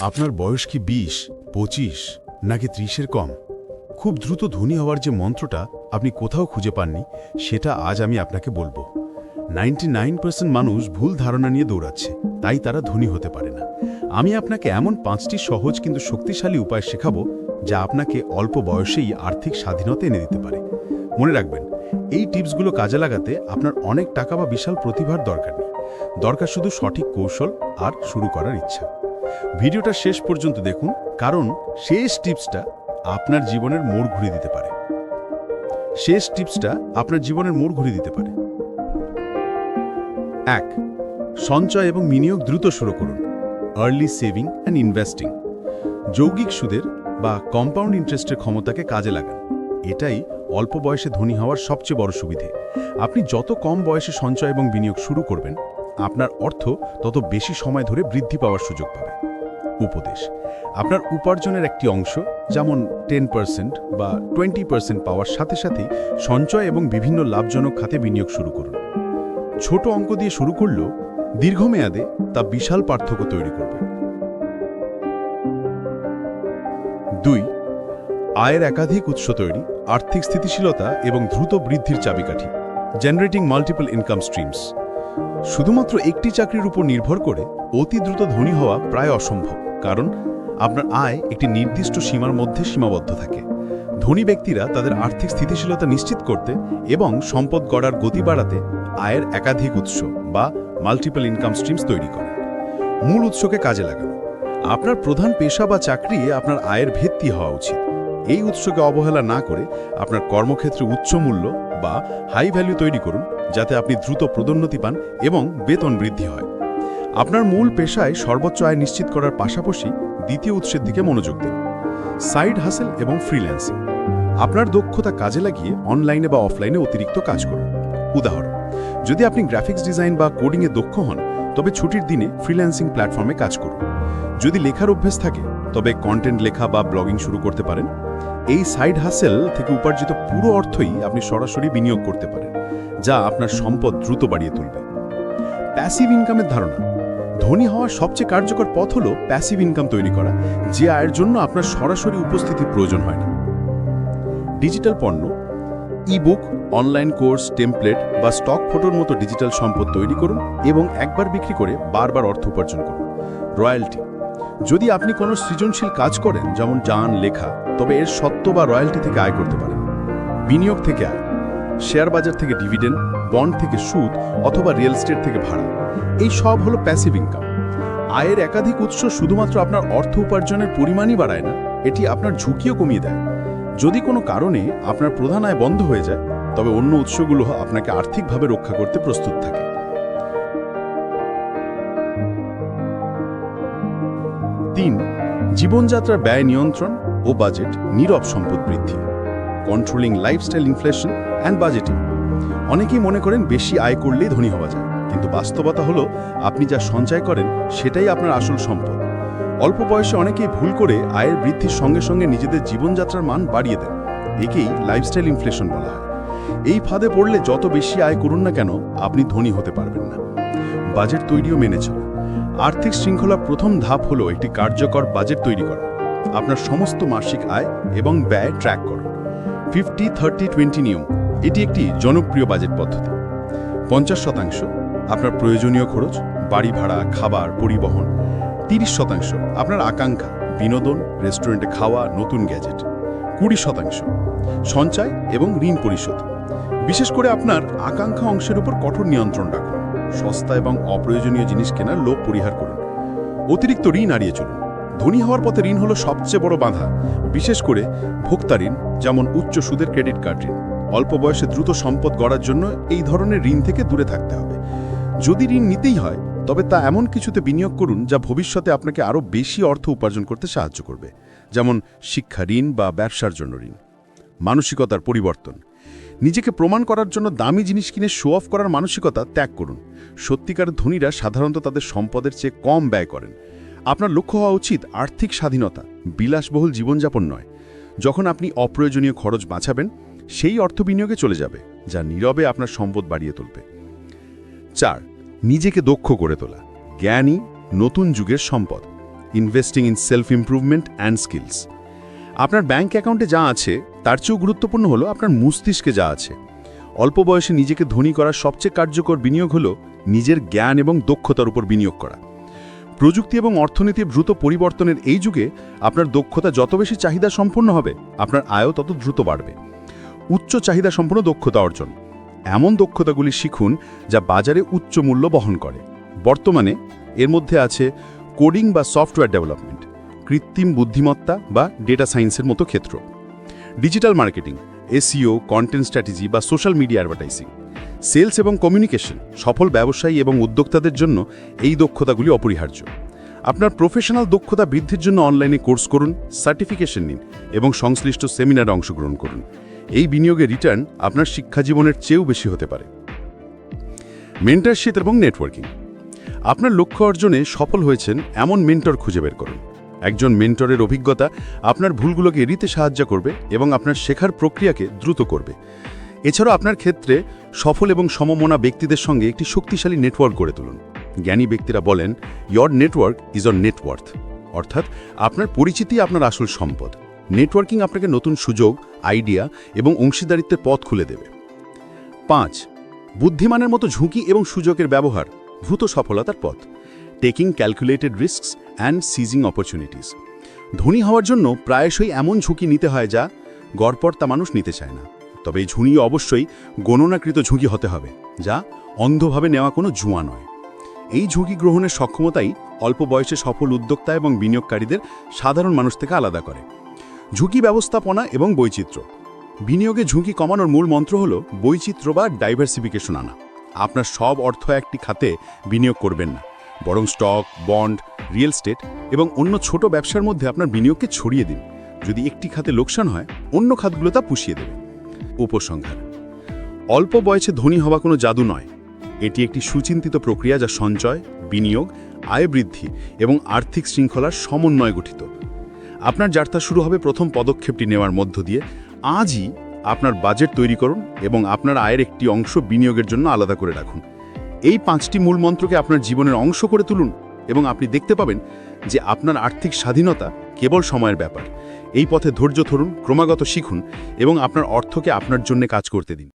আপনার বয়স কি ২০, ২৫ নাকি ৩০-এর কম? খুব দ্রুত ধনী হওয়ার যে মন্ত্রটা আপনি কোথাও খুঁজে পাননি, সেটা আজ আমি আপনাকে বলবো। 99% মানুষ ভুল ধারণা নিয়ে দৌড়াচ্ছে, তাই তারা ধনী হতে পারে না। আমি আপনাকে এমন 5টি সহজ কিন্তু শক্তিশালী উপায় শেখাবো, যা আপনাকে অল্প বয়সেই আর্থিক স্বাধীনতা এনে দিতে পারে। মনে রাখবেন, এই টিপসগুলো কাজে লাগাতে আপনার অনেক টাকা বা বিশাল প্রতিভার দরকার নেই। দরকার শুধু সঠিক কৌশল আর শুরু করার ইচ্ছা। ভিডিওটা শেষ পর্যন্ত দেখুন, কারণ শেষ টিপসটা আপনার জীবনের মোড় ঘুরিয়ে দিতে পারে। এক, সঞ্চয় এবং বিনিয়োগ দ্রুত শুরু করুন। Early saving and investing. যৌগিক সুদের বা কম্পাউন্ড ইন্টারেস্টের ক্ষমতাকে কাজে লাগান। এটাই অল্প বয়সে ধনী হওয়ার সবচেয়ে বড় সুবিধে। আপনি যত কম বয়সে সঞ্চয় এবং বিনিয়োগ শুরু করবেন, আপনার অর্থ তত বেশি সময় ধরে বৃদ্ধি পাওয়ার সুযোগ পাবে। উপদেশ: আপনার উপার্জনের একটি অংশ, যেমন 10% বা 20% পাওয়ার সাথে সাথেই সঞ্চয় এবং বিভিন্ন লাভজনক খাতে বিনিয়োগ শুরু করুন। ছোট অঙ্ক দিয়ে শুরু করলেও দীর্ঘমেয়াদে তা বিশাল পার্থক্য তৈরি করবে। 2, আয়ের একাধিক উৎস তৈরি, আর্থিক স্থিতিশীলতা এবং দ্রুত বৃদ্ধির চাবিকাঠি। Generating multiple income streams. শুধুমাত্র একটি চাকরির উপর নির্ভর করে অতি দ্রুত ধনী হওয়া প্রায় অসম্ভব, কারণ আপনার আয় একটি নির্দিষ্ট সীমার মধ্যে সীমাবদ্ধ থাকে। ধনী ব্যক্তিরা তাদের আর্থিক স্থিতিশীলতা নিশ্চিত করতে এবং সম্পদ গড়ার গতি বাড়াতে আয়ের একাধিক উৎস বা মাল্টিপল ইনকাম স্ট্রিমস তৈরি করেন। মূল উৎসকে কাজে লাগানো। আপনার প্রধান পেশা বা চাকরি আপনার আয়ের ভিত্তি হওয়া উচিত। এই উৎসকে অবহেলা না করে আপনার কর্মক্ষেত্রে উচ্চ মূল্য বা হাই ভ্যালু তৈরি করুন, যাতে আপনি দ্রুত পদোন্নতি পান এবং বেতন বৃদ্ধি হয়। আপনার মূল পেশায় সর্বোচ্চ আয় নিশ্চিত করার পাশাপাশি দ্বিতীয় উৎসের দিকে মনোযোগ দিন। সাইড হাসেল এবং ফ্রিল্যান্সিং। আপনার দক্ষতা কাজে লাগিয়ে অনলাইনে বা অফলাইনে অতিরিক্ত কাজ করুন। উদাহরণ: যদি আপনি গ্রাফিক্স ডিজাইন বা কোডিংয়ে দক্ষ হন, তবে ছুটির দিনে ফ্রিল্যান্সিং প্ল্যাটফর্মে কাজ করুন। যদি লেখার অভ্যেস থাকে, তবে কন্টেন্ট লেখা বা ব্লগিং শুরু করতে পারেন। এই সাইড হাসেল থেকে উপার্জিত পুরো অর্থই আপনি সরাসরি বিনিয়োগ করতে পারেন, যা আপনার সম্পদ দ্রুত বাড়িয়ে তুলবে। প্যাসিভ ইনকামের ধারণা। ধনী হওয়ার সবচেয়ে কার্যকর পথ হল প্যাসিভ ইনকাম তৈরি করা, যে আয়ের জন্য আপনার সরাসরি উপস্থিতির প্রয়োজন হয় না। ডিজিটাল পণ্য, ই-বুক, অনলাইন কোর্স, টেমপ্লেট বা স্টক ফটোর মতো ডিজিটাল সম্পদ তৈরি করুন এবং একবার বিক্রি করে বারবার অর্থ উপার্জন করুন। রয়্যালটি। যদি আপনি কোনো সৃজনশীল কাজ করেন, যেমন গান, লেখা, তবে এর স্বত্ব বা রয়্যালটি থেকে আয় করতে পারেন। বিনিয়োগ থেকে আয়। শেয়ার বাজার থেকে ডিভিডেন্ড, বন্ড থেকে সুদ অথবা রিয়েল এস্টেট থেকে ভাড়া। এই সব হলো প্যাসিভ ইনকাম। আয়ের একাধিক উৎস শুধুমাত্র আপনার অর্থ উপার্জনের পরিমাণই বাড়ায় না, এটি আপনার ঝুঁকিও কমিয়ে দেয়। যদি কোনো কারণে আপনার প্রধান আয় বন্ধ হয়ে যায়, তবে অন্য উৎসগুলো আপনাকে আর্থিকভাবে রক্ষা করতে প্রস্তুত থাকে। 3, জীবনযাত্রার ব্যয় নিয়ন্ত্রণ ও বাজেট, নীরব সম্পদ বৃদ্ধি। Controlling lifestyle inflation and budgeting. অনেকেই মনে করেন বেশি আয় করলেই ধনী হওয়া যায়, কিন্তু বাস্তবতা হলো আপনি যা সঞ্চয় করেন সেটাই আপনার আসল সম্পদ। অল্প বয়সে অনেকেই ভুল করে আয়ের বৃদ্ধির সঙ্গে সঙ্গে নিজেদের জীবনযাত্রার মান বাড়িয়ে দেন। একেই লাইফস্টাইল ইনফ্লেশন বলা হয়। এই ফাঁদে পড়লে যত বেশি আয় করুন না কেন, আপনি ধনী হতে পারবেন না। বাজেট তৈরিও মেনে চলা। আর্থিক শৃঙ্খলার প্রথম ধাপ হলো একটি কার্যকর বাজেট তৈরি করা। আপনার সমস্ত মাসিক আয় এবং ব্যয় ট্র্যাক করুন। 50-30-20 নিয়ম, এটি একটি জনপ্রিয় বাজেট পদ্ধতি। 50% আপনার প্রয়োজনীয় খরচ, বাড়ি ভাড়া, খাবার, পরিবহন। 30% আপনার আকাঙ্ক্ষা, বিনোদন, রেস্টুরেন্টে খাওয়া, নতুন গ্যাজেট। 20% সঞ্চয় এবং ঋণ পরিশোধ। বিশেষ করে আপনার আকাঙ্ক্ষা অংশের উপর কঠোর নিয়ন্ত্রণ রাখুন। সস্তা এবং অপ্রয়োজনীয় জিনিস কেনার লোভ পরিহার করুন। অতিরিক্ত ঋণ এড়িয়ে চলুন। ধনী হওয়ার পথে ঋণ হলো সবচেয়ে বড় বাধা, বিশেষ করে ভোক্তা ঋণ, যেমন উচ্চ সুদের ক্রেডিট কার্ড ঋণ। অল্প বয়সে দ্রুত সম্পদ গড়ার জন্য এই ধরনের ঋণ থেকে দূরে থাকতে হবে। যদি ঋণ নিতেই হয়, তবে তা এমন কিছুতে বিনিয়োগ করুন যা ভবিষ্যতে আপনাকে আরও বেশি অর্থ উপার্জন করতে সাহায্য করবে, যেমন শিক্ষা ঋণ বা ব্যবসার জন্য ঋণ। মানসিকতার পরিবর্তন। নিজেকে প্রমাণ করার জন্য দামি জিনিস কিনে শো অফ করার মানসিকতা ত্যাগ করুন। সত্যিকার ধনীরা সাধারণত তাদের সম্পদের চেয়ে কম ব্যয় করেন। আপনার লক্ষ্য হওয়া উচিত আর্থিক স্বাধীনতা, বিলাসবহুল জীবনযাপন নয়। যখন আপনি অপ্রয়োজনীয় খরচ বাঁচাবেন, সেই অর্থ বিনিয়োগে চলে যাবে, যা নীরবে আপনার সম্পদ বাড়িয়ে তুলবে। 4, নিজেকে দক্ষ করে তোলা। জ্ঞানী, নতুন যুগের সম্পদ, investing in self improvement and skills. আপনার ব্যাংক অ্যাকাউন্টে যা আছে তার চেয়েও গুরুত্বপূর্ণ হলো আপনার মস্তিষ্কে যা আছে। অল্প বয়সে নিজেকে ধনী করার সবচেয়ে কার্যকর বিনিয়োগ হলো নিজের জ্ঞান এবং দক্ষতার উপর বিনিয়োগ করা। প্রযুক্তি এবং অর্থনীতির দ্রুত পরিবর্তনের এই যুগে আপনার দক্ষতা যত বেশি চাহিদা সম্পন্ন হবে, আপনার আয়ও তত দ্রুত বাড়বে। উচ্চ চাহিদা সম্পন্ন দক্ষতা অর্জন, এমন দক্ষতাগুলি শিখুন যা বাজারে উচ্চ মূল্য বহন করে। বর্তমানে এর মধ্যে আছে কোডিং বা সফটওয়্যার ডেভেলপমেন্ট, কৃত্রিম বুদ্ধিমত্তা বা ডেটা সায়েন্সের মতো ক্ষেত্র, digital marketing, SEO, content strategy বা সোশ্যাল মিডিয়া অ্যাডভার্টাইজিং, সেলস এবং কমিউনিকেশন। সফল ব্যবসায়ী এবং উদ্যোক্তাদের জন্য এই দক্ষতাগুলি অপরিহার্য। আপনার প্রফেশনাল দক্ষতা বৃদ্ধির জন্য অনলাইনে কোর্স করুন, সার্টিফিকেশন নিন এবং সংশ্লিষ্ট সেমিনারে অংশগ্রহণ করুন। এই বিনিয়োগের রিটার্ন আপনার শিক্ষা জীবনের চেয়েও বেশি হতে পারে। মেন্টরশিপ এবং নেটওয়ার্কিং, আপনার লক্ষ্য অর্জনে সফল হয়েছেন এমন মেন্টর খুঁজে বের করুন। একজন মেন্টরের অভিজ্ঞতা আপনার ভুলগুলোকে এড়িতে সাহায্য করবে এবং আপনার শেখার প্রক্রিয়াকে দ্রুত করবে। এছাড়াও আপনার ক্ষেত্রে সফল এবং সমমনা ব্যক্তিদের সঙ্গে একটি শক্তিশালী নেটওয়ার্ক গড়ে তুলুন। জ্ঞানী ব্যক্তিরা বলেন, your network is or net worth, অর্থাৎ আপনার পরিচিতি আপনার আসল সম্পদ। নেটওয়ার্কিং আপনাকে নতুন সুযোগ, আইডিয়া এবং অংশীদারিত্বের পথ খুলে দেবে। 5. বুদ্ধিমানের মতো ঝুঁকি এবং সুযোগের ব্যবহার দ্রুত সফলতার পথ। Taking calculated risks and seizing opportunities. ধনী হওয়ার জন্য প্রায়শই এমন ঝুঁকি নিতে হয় যা গড়পড়তা মানুষ নিতে চায় না। তবে এই ঝুঁকি অবশ্যই গণনাকৃত ঝুঁকি হতে হবে, যা অন্ধভাবে নেওয়া কোনো জুয়া নয়। এই ঝুঁকি গ্রহণের সক্ষমতাই অল্প বয়সে সফল উদ্যোক্তা এবং বিনিয়োগকারীদের সাধারণ মানুষ থেকে আলাদা করে। ঝুঁকি ব্যবস্থাপনা এবং বৈচিত্র্য। বিনিয়োগে ঝুঁকি কমানোর মূল মন্ত্র হল বৈচিত্র্য বা ডাইভার্সিফিকেশন আনা। আপনার সব অর্থ একটি খাতে বিনিয়োগ করবেন না, বরং স্টক, বন্ড, রিয়েল এস্টেট এবং অন্য ছোট ব্যবসার মধ্যে আপনার বিনিয়োগকে ছড়িয়ে দিন। যদি একটি খাতে লোকসান হয়, অন্য খাতগুলো তা পুষিয়ে দেবে। উপসংহার: অল্প বয়সে ধনী হওয়া কোনো জাদু নয়। এটি একটি সুচিন্তিত প্রক্রিয়া যা সঞ্চয়, বিনিয়োগ, আয় বৃদ্ধি এবং আর্থিক শৃঙ্খলার সমন্বয়ে গঠিত। আপনার যাত্রা শুরু হবে প্রথম পদক্ষেপটি নেওয়ার মধ্য দিয়ে। আজই আপনার বাজেট তৈরি করুন এবং আপনার আয়ের একটি অংশ বিনিয়োগের জন্য আলাদা করে রাখুন। এই 5টি মূল মন্ত্রকে আপনার জীবনের অংশ করে তুলুন এবং আপনি দেখতে পাবেন যে আপনার আর্থিক স্বাধীনতা কেবল সময়ের ব্যাপার। এই পথে ধৈর্য ধরুন, ক্রমাগত শিখুন এবং আপনার অর্থকে আপনার জন্য কাজ করতে দিন।